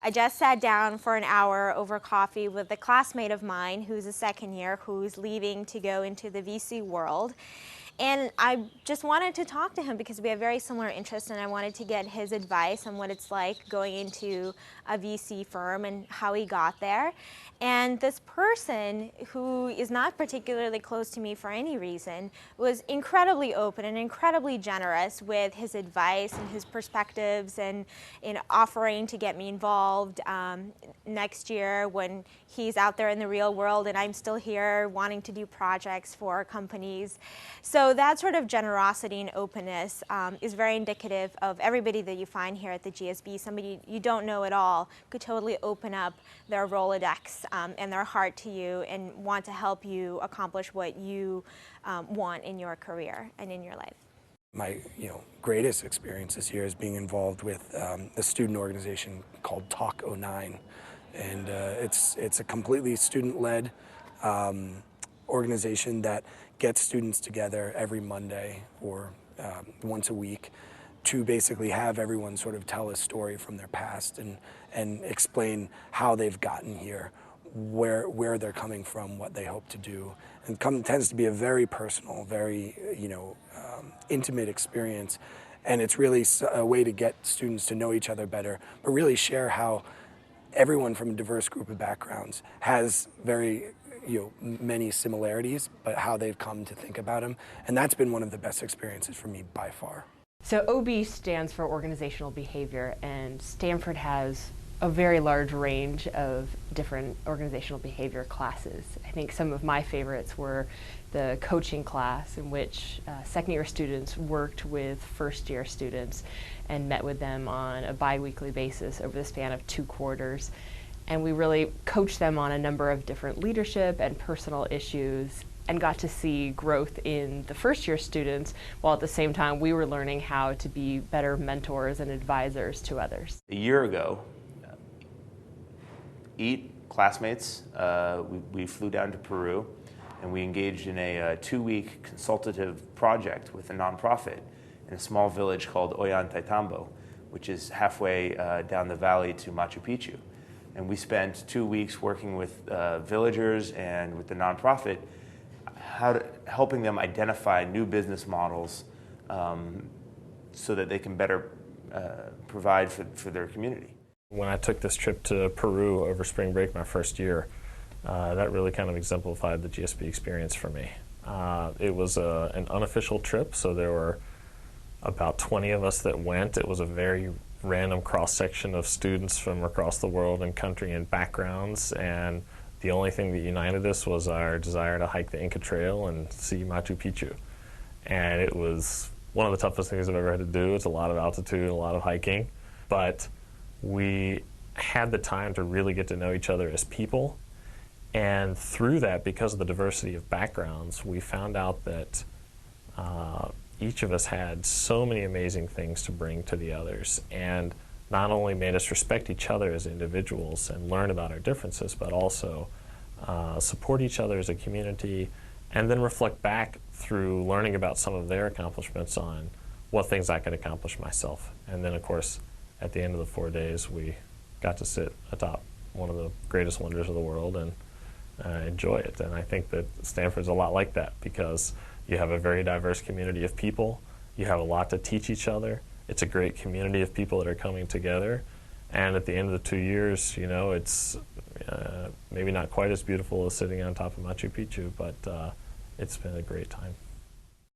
I just sat down for an hour over coffee with a classmate of mine who's a second year, who's leaving to go into the VC world. And I just wanted to talk to him because we have very similar interests, and I wanted to get his advice on what it's like going into a VC firm and how he got there. And this person, who is not particularly close to me for any reason, was incredibly open and incredibly generous with his advice and his perspectives, and in offering to get me involved next year when he's out there in the real world and I'm still here wanting to do projects for companies. So that sort of generosity and openness is very indicative of everybody that you find here at the GSB. Somebody you don't know at all could totally open up their Rolodex and their heart to you and want to help you accomplish what you want in your career and in your life. My greatest experience this year is being involved with a student organization called Talk 09. And it's a completely student-led organization that gets students together every Monday or once a week to basically have everyone sort of tell a story from their past and explain how they've gotten here, where they're coming from, what they hope to do. And tends to be a very personal, very intimate experience. And it's really a way to get students to know each other better, but really share how everyone from a diverse group of backgrounds has very many similarities, but how they've come to think about them. And that's been one of the best experiences for me by far. So OB stands for organizational behavior, and Stanford has a very large range of different organizational behavior classes. I think some of my favorites were the coaching class, in which second-year students worked with first-year students and met with them on a bi-weekly basis over the span of 2 quarters. And we really coached them on a number of different leadership and personal issues, and got to see growth in the first-year students, while at the same time we were learning how to be better mentors and advisors to others. A year ago, classmates, we flew down to Peru, and we engaged in a 2-week consultative project with a nonprofit in a small village called Ollantaytambo, which is halfway down the valley to Machu Picchu. And we spent 2 weeks working with villagers and with the nonprofit, helping them identify new business models so that they can better provide for their community. When I took this trip to Peru over spring break my first year, that really kind of exemplified the GSB experience for me. It was an unofficial trip, so there were about 20 of us that went. It was a very random cross-section of students from across the world and country and backgrounds, and the only thing that united us was our desire to hike the Inca Trail and see Machu Picchu. And it was one of the toughest things I've ever had to do. It's a lot of altitude, a lot of hiking, but we had the time to really get to know each other as people. And through that, because of the diversity of backgrounds, we found out that each of us had so many amazing things to bring to the others, and not only made us respect each other as individuals and learn about our differences, but also support each other as a community, and then reflect back through learning about some of their accomplishments on what things I could accomplish myself. And then, of course, at the end of the 4 days, we got to sit atop one of the greatest wonders of the world and enjoy it. And I think that Stanford's a lot like that, because you have a very diverse community of people. You have a lot to teach each other. It's a great community of people that are coming together. And at the end of the 2 years, it's maybe not quite as beautiful as sitting on top of Machu Picchu, but it's been a great time.